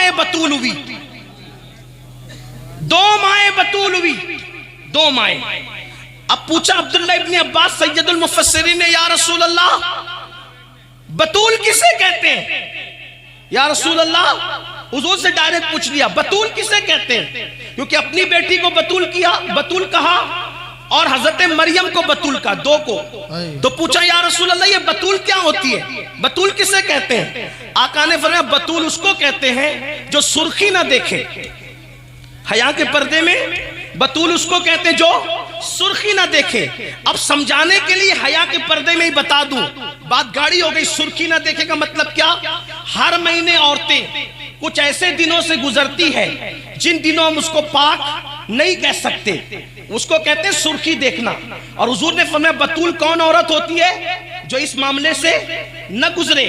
माएं बतूल हुई, 2 माएं बतूल हुई, 2 माएं। अब पूछा अब्दुल्ला इब्न अब्बास सैयदुल मुफस्सिरीन ने, या रसूल अल्लाह बतूल किसे कहते हैं? या रसूल अल्लाह, हुजूर से डायरेक्ट पूछ लिया बतूल किसे कहते हैं, क्योंकि अपनी बेटी को बतूल किया, बतूल कहा, और हजरत मरियम को बतूल का, 2 को। तो पूछा या रसूल अल्लाह ये बतूल क्या होती है, बतूल किसे कहते हैं? आका ने फरमाया बतूल उसको कहते हैं जो सुर्खी ना देखे, हया के पर्दे में बतूल उसको कहते हैं जो सुर्खी ना देखे। अब समझाने के लिए हया के पर्दे में ही बता दूं, बात गाड़ी हो गई। सुर्खी ना देखे का मतलब क्या? हर महीने औरतें कुछ ऐसे दिनों से गुजरती है जिन दिनों हम उसको पाक नहीं कह सकते, उसको कहते हैं सुर्खी देखना। और हुजूर ने फरमाया बतूल कौन औरत होती है जो इस मामले से न गुजरे,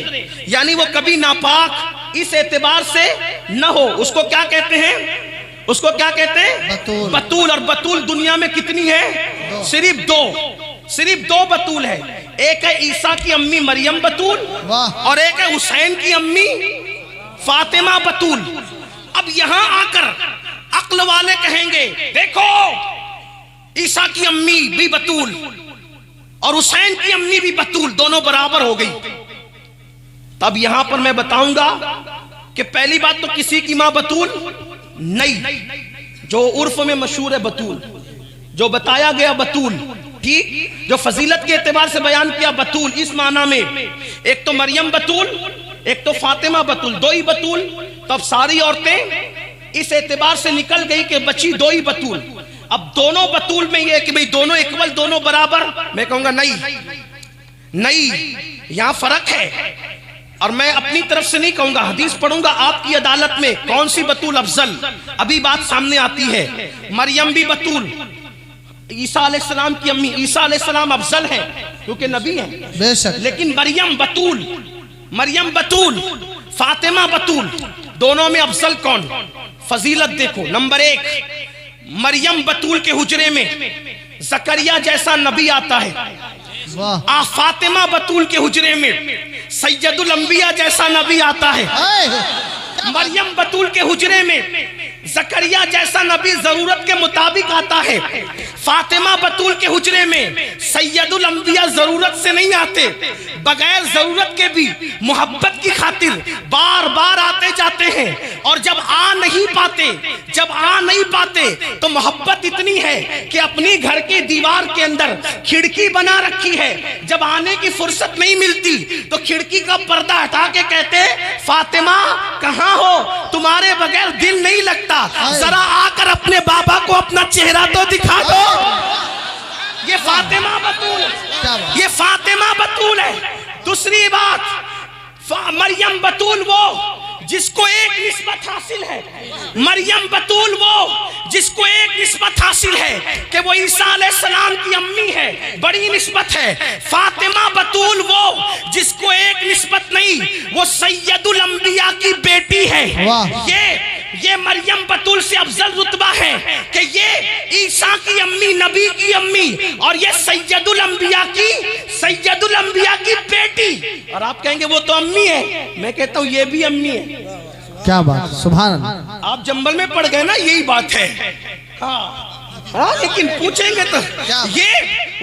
यानी वो कभी नापाक इस एतबार से न हो, उसको क्या कहते हैं? उसको क्या कहते हैं? बतूल। बतूल। और बतूल दुनिया में कितनी है? सिर्फ 2, सिर्फ 2 बतूल है। एक है ईसा की अम्मी मरियम बतूल, और एक है हुसैन की अम्मी फातिमा बतूल। अब यहां आकर अक्ल वाले कहेंगे देखो ईसा की अम्मी भी बतूल और हुसैन की अम्मी भी बतूल, दोनों बराबर हो गई। तब यहां पर मैं बताऊंगा कि पहली बात तो किसी की मां बतूल नहीं, जो उर्फ में मशहूर है बतूल, जो बताया गया बतूल, ठीक, जो फजीलत के एतबार से बयान किया बतूल, इस माना में एक तो मरियम बतूल, एक तो फातिमा बतूल, 2 ही बतूल। तब सारी औरतें इस एतबार से निकल गई कि बची 2 ही बतूल। अब दोनों बतूल में यह कि भाई दोनों इक्वल, दोनों बराबर, मैं कहूंगा नहीं, यहां फर्क है। और मैं अपनी तरफ से नहीं कहूंगा, हदीस पढ़ूंगा आपकी अदालत में, कौन सी बतूल अफजल, अभी बात सामने आती है। मरियम भी बतूल, ईसा अलैहिस्सलाम की अम्मी ईसा अलैहिस्सलाम अफजल है क्योंकि नबी है बेशक, लेकिन मरियम बतूल, फातिमा बतूल, दोनों में अफजल कौन? फजीलत देखो, नंबर 1 मरियम बतूल के हुजरे में जकरिया जैसा नबी आता है, फातिमा बतूल के हुजरे में सैयदुल अंबिया जैसा नबी आता है। मरियम बतूल के हुजरे में जकरिया जैसा नबी जरूरत के मुताबिक आता है। फातिमा बतूल के हुजरे में सैयदुल अंबिया जरूरत से नहीं आते, बगैर जरूरत के भी मोहब्बत की खातिर बार बार आते जाते हैं। और जब आ नहीं पाते तो मोहब्बत इतनी है कि अपनी घर के दीवार के अंदर खिड़की बना रखी है, जब आने की फुर्सत नहीं मिलती तो खिड़की का पर्दा हटा के कहते फातिमा कहाँ हो, तुम्हारे बगैर दिल नहीं लगता, जरा आकर अपने बाबा को अपना चेहरा तो दिखा दो। ये फातिमा बतूल है। दूसरी बात, मरियम बतूल वो जिसको एक निस्बत हासिल है, मरियम बतूल वो जिसको एक निस्बत हासिल है कि वो ईसा अलैहिस्सलाम की अम्मी है, बड़ी निस्बत है। फातिमा बतूल वो जिसको एक निस्बत नहीं, वो सैयदुल अंबिया की बेटी है। ये मरियम बतूल से अफजल रुतबा है कि ये ईसा की अम्मी, नबी की अम्मी, और ये सैयदुल अंबिया की बेटी। और आप कहेंगे वो तो अम्मी है, मैं कहता हूँ ये भी अम्मी है। क्या बात, सुभान अल्लाह। आप जंबल में पड़ गए ना, यही बात है। हाँ, लेकिन पूछेंगे तो ये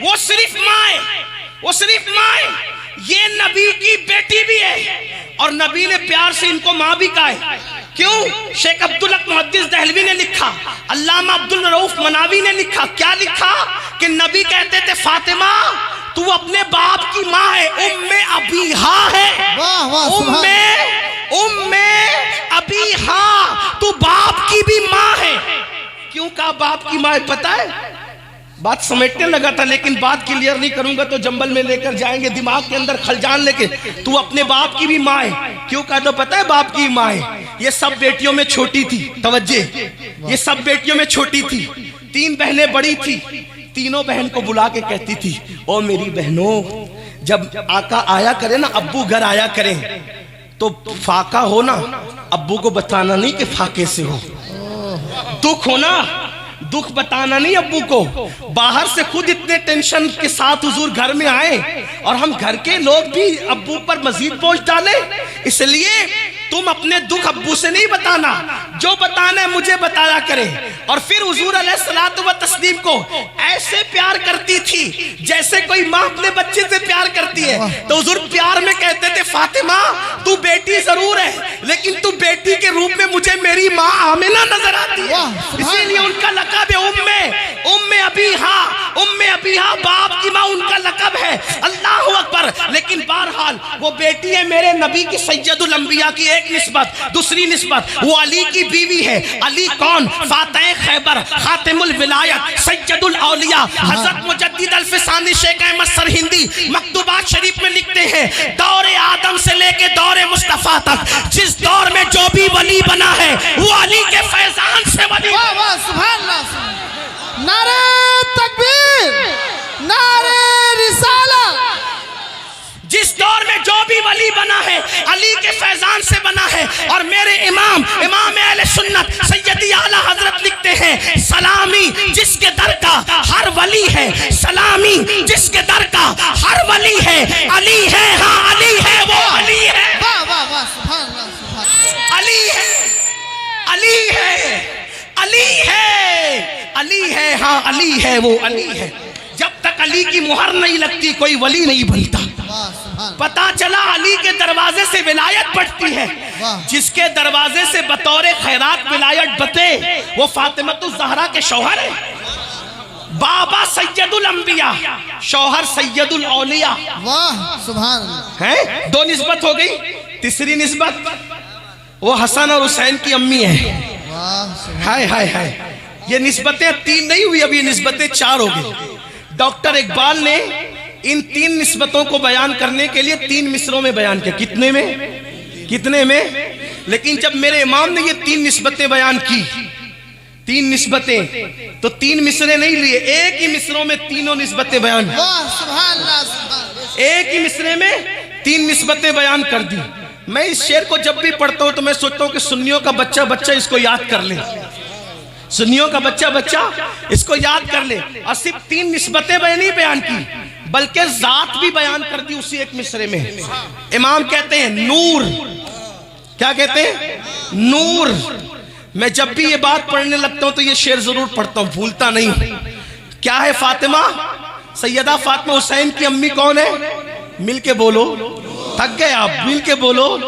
वो सिर्फ माँ है, ये नबी की बेटी भी है। और नबी ने प्यार से इनको माँ भी कहा है। क्यों? शेख अब्दुल हक मुहद्दिस दहलवी ने लिखा, अल्लामा अब्दुल रऊफ मनावी ने लिखा, क्या लिखा कि नबी कहते थे फातिमा तू अपने बाप की माँ है, उम्मे अबीहा है, उम्मे अबीहा, तू बाप की भी माँ है। क्यों कहा बाप की माँ है? पता है, बात समेटने लगा था लेकिन बात क्लियर नहीं करूंगा तो जंबल में लेकर जाएंगे, दिमाग के अंदर खलजान लेके। तू अपने बाप की भी माँ है। क्यों कहा? तो पता है बाप की माँ है, ये सब बेटियों में छोटी थी, तवज्जे, ये सब बेटियों में छोटी थी, 3 बहनें बड़ी थी, तीनों बहन को बुला के कहती थी ओ मेरी बहनों, जब आका आया करे ना, अब्बू घर आया करें तो फाका हो ना, अब्बू को बताना नहीं कि फाके से हो, दुख हो ना, दुख बताना नहीं अब्बू को। बाहर से खुद इतने टेंशन के साथ हुजूर घर में आए और हम घर के लोग भी अब्बू पर मजीद बोझ डाले, इसलिए तुम अपने दुख अब्बू से नहीं बताना, जो बताना है मुझे बताया करे। और फिर हुजूर अलैहिस्सलातु व तस्लीम को ऐसे प्यार करती थी जैसे कोई माँ अपने बच्चे से प्यार करती है। तो हुजूर प्यार में कहते थे, फातिमा तू बेटी जरूर है लेकिन तू बेटी के रूप में मुझे मेरी माँ आमिना नजर आती है, इसीलिए उनका लक़ब है उम्मे अबीहा। उम्मे अबीहा बाप की माँ उनका लक़ब है। अल्लाहु अकबर। लेकिन बहरहाल वो बेटी है मेरे नबी की सैयदुल अंबिया की एक निस्बत। दूसरी निस्बत वो अली की बीवी है। अली कौन? फातिह खैबर, खातिमुल विलायत, सैयदुल औलिया, हजरत मुजद्दिद अल-फिसानी शेख अहमद सरहिंदी मकतूबात शरीफ में लिखते हैं, दौरे आदम से लेके दौरे मुस्तफा तक जिस दौर में जो भी वली बना है वो अली के फैजान से वली। वाह वाह सुभान अल्लाह। नारे तकबीर, नारे रिसालत। जिस दौर में जो भी वली बना है अली के फैजान से बना है। और मेरे इमाम अहले सुन्नत सैयदी आला हजरत लिखते हैं, सलामी जिसके दर का हर वली है, सलामी जिसके दर का हर वली है। अली है, हाँ अली है, वो अली है। वाह वाह वाह सुभान अल्लाह, सुभान। अली है, अली है, अली है, अली है, हाँ अली है, वो अली है। जब तक अली की मुहर नहीं लगती कोई वली नहीं बनता। पता चला अली के दरवाजे से विलायत बढ़ती है। जिसके दरवाजे से बतौर खैरात विलायत बते वो फातिमतुज़ ज़हरा के शौहर है। बाबा सैयदुल अंबिया, शौहर सैयदुल औलिया। वाह सुभान अल्लाह। है दो निस्बत हो गई। तीसरी निस्बत वो हसन और हुसैन की अम्मी है। हाय हाय हाय, ये निस्बतें तीन नहीं हुई, अब ये निस्बतें चार हो गई। डॉक्टर इकबाल ने इन तीन निस्बतों को बयान करने के लिए 3 मिसरों में बयान किया। कितने में? लेकिन जब मेरे इमाम ने ये 3 निस्बतें बयान की, 3 निस्बतें, तो 3 मिसरे नहीं लिए, एक ही मिसरों में तीनों निस्बतें बयान। एक ही मिसरे में 3 निस्बतें बयान कर दी। मैं इस शेर को जब भी पढ़ता हूँ तो मैं सोचता हूँ कि सुन्नियों का बच्चा इसको याद कर ले, सुन्नियों का बच्चा इसको याद कर ले। और सिर्फ 3 निस्बतें नहीं बयान की बल्कि जात भी बयान कर दी उसी एक मिसरे में। इमाम कहते हैं नूर, क्या कहते हैं? नूर। मैं जब भी ये बात पढ़ने लगता हूं तो ये शेर जरूर पढ़ता हूं, भूलता नहीं। क्या है? फातिमा, सैयदा फातिमा हुसैन की अम्मी कौन है? मिलके बोलो, थक गए आप, मिलके बोलो।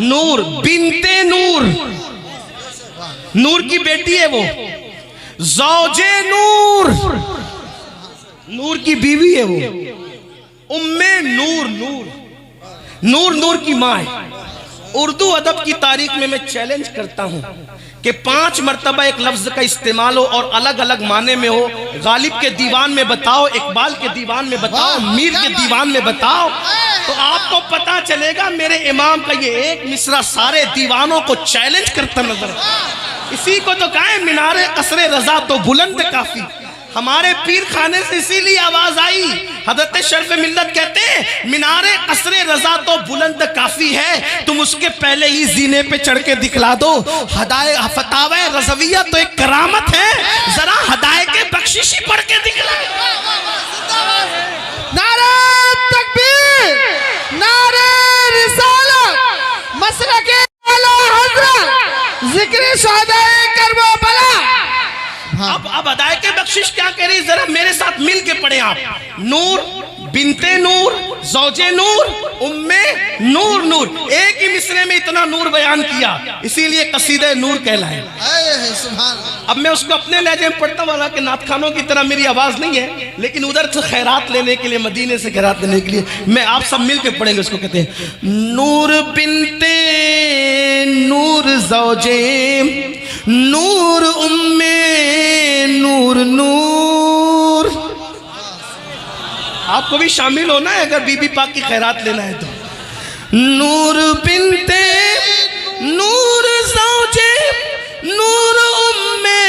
नूर बिनते नूर, नूर की बेटी है वो। ज़ौजे नूर, नूर की बीवी है वो। उम्मे नूर, नूर की माँ है। उर्दू अदब की तारीख में मैं चैलेंज करता हूं कि 5 मरतबा एक लफ्ज का इस्तेमाल हो और अलग अलग माने में हो। गालिब के दीवान में बताओ, इकबाल के दीवान में बताओ, मीर के दीवान में बताओ, तो आपको पता चलेगा मेरे इमाम का ये एक मिसरा सारे दीवानों को चैलेंज करता नजर। इसी को तो कहा है मीनारे कसरे रजा तो बुलंद काफी। हमारे पीर खाने से इसीलिए आवाज आई। हजरत शर्फ मिल्लत कहते हैं मीनारे कसरे रजा तो बुलंद काफी है, तुम उसके पहले ही जीने पे चढ़ के दिखला दो। हदाए फतावा रज़विया तो एक करामत है, जरा हदाए के बख्शिशी पढ़ के दिखला। नारे तकबीर, नारे रिसालत, मसलके आला हज़रत, ज़िक्र शहदाए करबला। अब अदाए के बख्शिश क्या कह रही, जरा मेरे साथ मिल के पढ़े आप। नूर बिनते नूर, ज़ौजे नूर, उम्मे नूर। एक ही मिसरे में इतना नूर बयान किया, इसीलिए कसीदे नूर कहलाए। अब मैं उसको अपने लहजे में पढ़ता वाला कि नातखानों की तरह मेरी आवाज नहीं है, लेकिन उधर से खैरात लेने के लिए, मदीने से खैरात लेने के लिए मैं आप सब मिल के पढ़ेंगे। उसको कहते हैं नूर बिनते नूर, ज़ौजे नूर, उम्मे नूर। आपको भी शामिल होना है अगर बीबी पाक की खैरात लेना है तो। नूर बिनते नूर, ज़ौजे नूर, उम्मे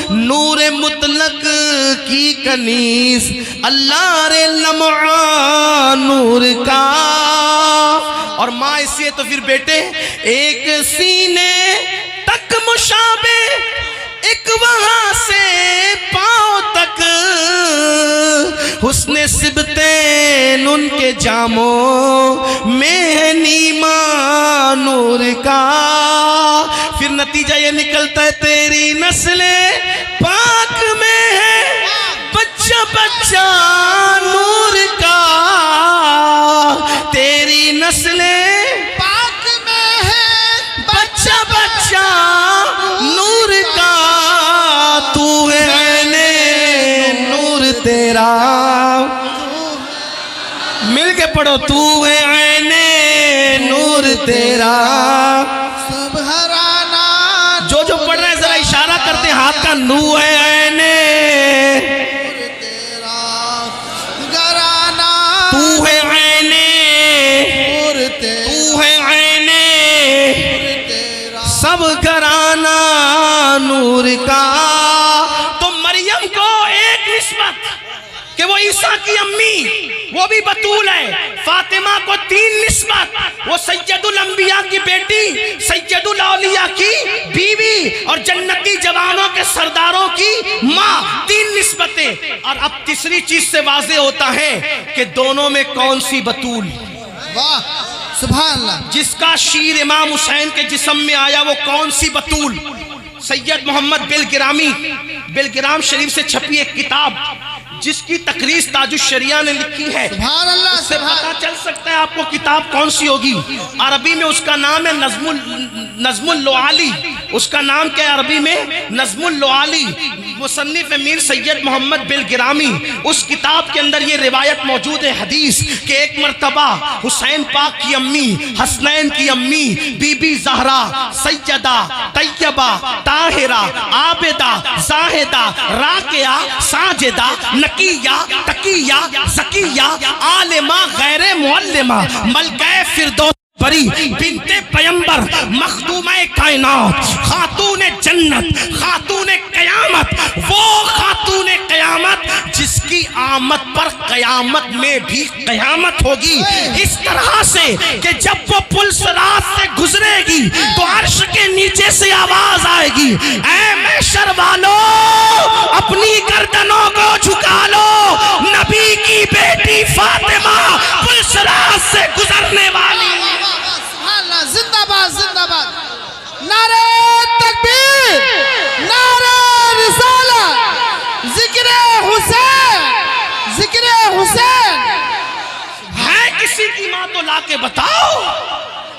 नूर मुतलक की कनीस, अल्लाह रे लम्हा नूर का। और माँ इसलिए तो फिर बेटे एक सीने तक मुशाबे, एक वहां से पांव तक हुस्ने सिबतैन उनके जामों में है नीमा नूर का। फिर नतीजा ये निकलता है तेरी नस्ले पाक में है बच्चा बच्चा नूर का। तेरी नस्ले पाक में है बच्चा बच्चा नूर का। तू है ऐने नूर तेरा, मिल के पढ़ो, तू है ऐने नूर तेरा। सब हराना जो जो पढ़ रहे हैं जरा इशारा करते हैं हाथ का, नू है ऐने तेरा घराना। तू है ऐने नूर तू है ऐने तेरा सब घराना नूर का। तो मरियम को एक निस्बत कि वो ईसा की अम्मी, वो भी बतूल है। फातिमा को 3 निस्बत, वो सैयदुल अंबिया की बेटी, सैयदुल औलिया की बीवी और जन्नती जवानों के सरदारों की माँ। 3 निस्बतें। और अब तीसरी चीज से वाज़े होता है कि दोनों में कौन सी बतूल। वाह सुभान अल्लाह। जिसका शीर इमाम हुसैन के जिस्म में आया वो कौन सी बतूल। सैयद मोहम्मद बिलगिरामी, बिलगिराम शरीफ से छपी एक किताब जिसकी तकरीज ताजुश शरिया ने लिखी है, सुभान अल्लाह। उससे पता चल सकता है आपको किताब कौन सी होगी। अरबी में उसका नाम है नज़्मुल लुआली। उसका नाम क्या है अरबी में? नज़्मुल लुआली। मुसन्निफ मीर सैयद मोहम्मद बिलगिरामी। उस किताब के अंदर ये रिवायत मौजूद है हदीस कि एक मरतबा हुसैन पाक की अम्मी, हसनैन की अम्मी बीबी ज़हरा सैयदा तैयबा ताहिरा आबिदा जाहिदा राकिया साजिदा नकिया तकिया ज़किया आलिमा गैर मुअल्लिमा मलका फिरदौस बरी बिन्ते पैगंबर मखदूमे कायनात खातूने जन्नत खातूने कयामत, वो खातूने कयामत जिसकी आमद पर कयामत में भी कयामत होगी। इस तरह से कि जब वो पुल सिरात से गुजरेगी तो अर्श के नीचे से आवाज आएगी, ऐ महशर वालों अपनी गर्दनों को झुका लो, नबी की बेटी फातिमा पुल सिरात से गुजरने वाली। जिंदाबाद जिंदाबाद। नारे तकबीर, नारे रिसालत, जिक्रे हुसैन, जिक्रे हुसैन। है किसी की माँ तो लाके बताओ,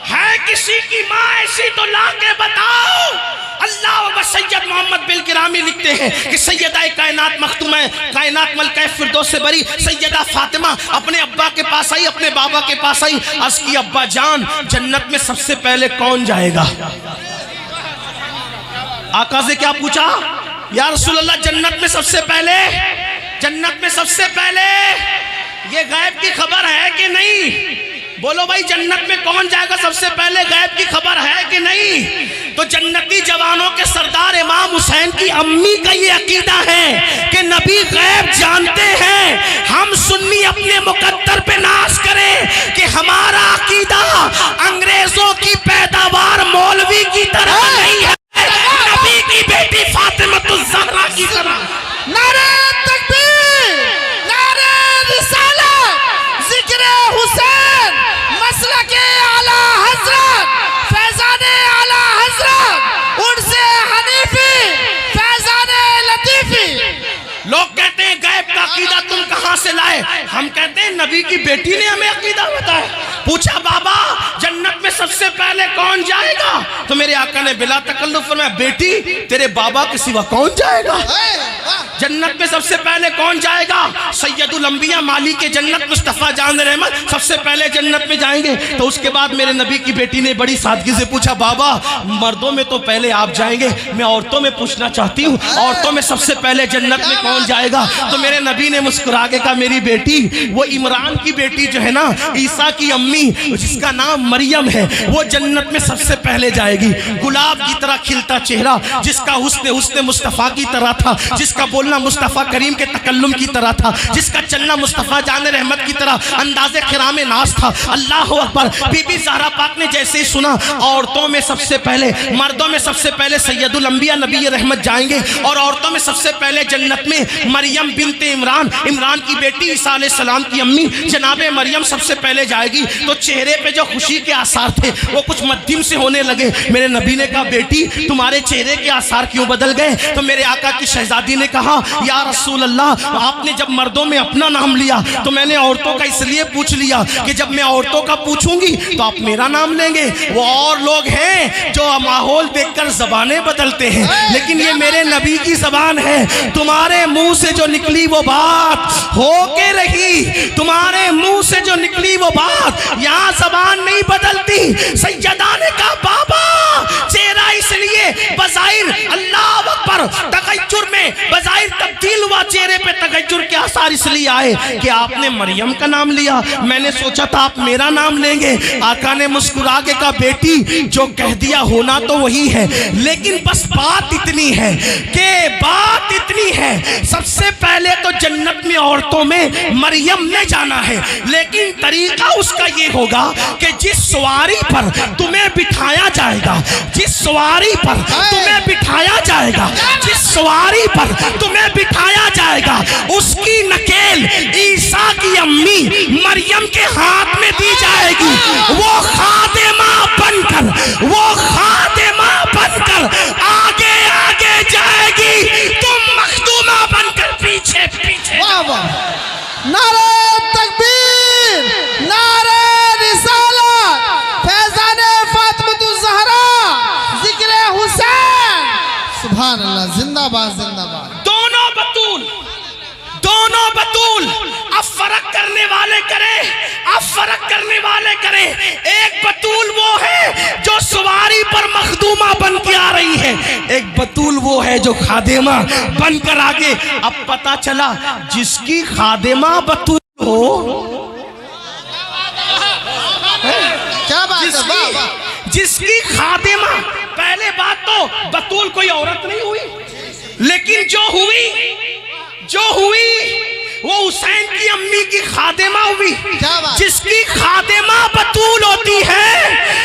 है किसी की माँ ऐसी तो लाके बताओ। अल्लाह व सैयद मोहम्मद बिलगिरामी लिखते हैं कि सैयदा कायनात मखदूम कायनात मलका फिरदौस से बरी सैयदा फातिमा अपने अब्बा के पास आई, अपने बाबा के पास आई। अर्ज़ की अब्बा जान जन्नत में सबसे पहले कौन जाएगा? आका से क्या पूछा? या रसूल अल्लाह जन्नत में सबसे पहले, जन्नत में सबसे पहले ये गैब की खबर है कि नहीं? बोलो भाई जन्नत में कौन जाएगा सबसे पहले, गैब की खबर है कि नहीं? तो जन्नती जवानों के सरदार इमाम हुसैन की अम्मी का ये अकीदा है कि नबी गैब जानते हैं। हम सुन्नी अपने मुकद्दर पे नाज करें कि हमारा अकीदा अंग्रेजों की पैदावार मौलवी की तरह नहीं है, नबी की बेटी फातिमतुज़ ज़हरा की तरह। नारे तकबीर, नारे रिसालत, जिक्रे हुसैन, मसलके आला हजरत, फैजाने आला हजरत, उनसे हनीफी, फैजाने लतीफी। लोग कहते हैं गैब का अकीदा तुम कहां से लाए? हम कहते हैं नबी की बेटी ने हमें अकीदा बताया। पूछा बाबा जन्नत में सबसे पहले कौन जाएगा? तो मेरे आका ने बिला तकल्लुफ फरमाया बेटी तेरे बाबा के सिवा कौन जाएगा? जन्नत में सबसे पहले कौन जाएगा? सैयदुल अंबिया मालिक के जन्नत मुस्तफ़ा जान रहमत सबसे पहले जन्नत में जाएंगे। तो उसके बाद मेरे नबी की बेटी ने बड़ी सादगी से पूछा बाबा मर्दों में तो पहले आप जाएंगे, मैं औरतों में पूछना चाहती हूँ औरतों में सबसे पहले जन्नत में कौन जाएगा? तो मेरे नबी ने मुस्कुरा के कहा मेरी बेटी वो इमरान की बेटी जो है ना ईसा की अम्मी जिसका नाम मरियम है वो जन्नत में सबसे पहले जाएगी। गुलाब की तरह खिलता चेहरा जिसका हुस्न मुस्तफ़ा की तरह था, जिसका बोल बोलना मुस्तफ़ा करीम के तकल्लुम की तरह था, जिसका चलना मुस्तफ़ा जान रहमत की तरह अंदाज़े ख़िराम नाज था। अल्लाह अकबर। बीबी ज़हरा पाक ने जैसे ही सुना औरतों में सबसे पहले, मर्दों में सबसे पहले सैयदुल अंबिया नबी रहमत जाएंगे और औरतों में सबसे पहले जन्नत में मरियम बिनते इमरान, इमरान की बेटी ईसा अलैहिस्सलाम की अम्मी जनाबे मरियम सबसे पहले जाएगी। तो चेहरे पे जो खुशी के आसार थे वो कुछ मध्यम से होने लगे। मेरे नबी ने कहा, बेटी तुम्हारे चेहरे के आसार क्यों बदल गए? तो मेरे आका की शहजादी ने कहा, या रसूल अल्लाह, आपने जब मर्दों में अपना नाम लिया तो मैंने औरतों का इसलिए पूछ लिया कि जब मैं औरतों का पूछूंगी तो आप मेरा नाम लेंगे। वो और लोग हैं जो माहौल देखकर जबानें बदलते हैं, लेकिन ये मेरे नबी की जबान है। तुम्हारे मुंह से जो निकली वो बात होके रही, तुम्हारे मुंह से जो निकली वो बात, यहाँ जबान नहीं बदलती। सैयदा ने कहा, बाबा चेहरा इसलिए बज़ाहिर अल्लाह अकबर तगय्युर में बज़ाहिर तब्दील हुआ, चेहरे पे तगय्युर के आसार इसलिए आए कि आपने मरियम का नाम लिया। मैंने सोचा था आप मेरा नाम लेंगे। आका ने मुस्कुरा के कहा, बेटी जो कह दिया होना तो वही है, लेकिन बस बात इतनी है कि बात इतनी है, सबसे पहले तो जन्नत में औरतों में मरियम ने जाना है, लेकिन तरीका उसका ये होगा कि जिस सवारी पर तुम्हें बिठाया जाएगा, जिस सवारी पर तुम्हें बिठाया जाएगा, जिस सवारी पर तुम्हें बिठाया जाएगा, उसकी नकेल ईसा की अम्मी मरियम के हाथ में दी जाएगी। वो खादिमा बनकर, वो खादिमा बनकर आगे आगे जाएगी, तुम मखदूमा बनकर पीछे पीछे। वाह वाह। नारे तकबीर, नारे रिसालत, फैजाने फातिमतुज़ ज़हरा, जिक्रे हुसैन। सुभान अल्लाह, जिंदाबाद जिंदाबाद। दोनों बतूल, दोनों बतूल। अब फर्क करने वाले करें, अब फर्क करने वाले करें। एक बतूल वो है जो सवारी पर मखदूमा बन के आ रही है, एक बतूल वो है जो खादिमा बनकर आगे। अब पता चला जिसकी खादिमा बतूल हो, क्या बात है, वाह वाह। जिसकी खादिमा, पहले बात तो बतूल कोई औरत नहीं हुई, लेकिन जो हुई वो हुसैन की अम्मी की खादिमा हुई। क्या बात? जिसकी खादिमा बतूल होती है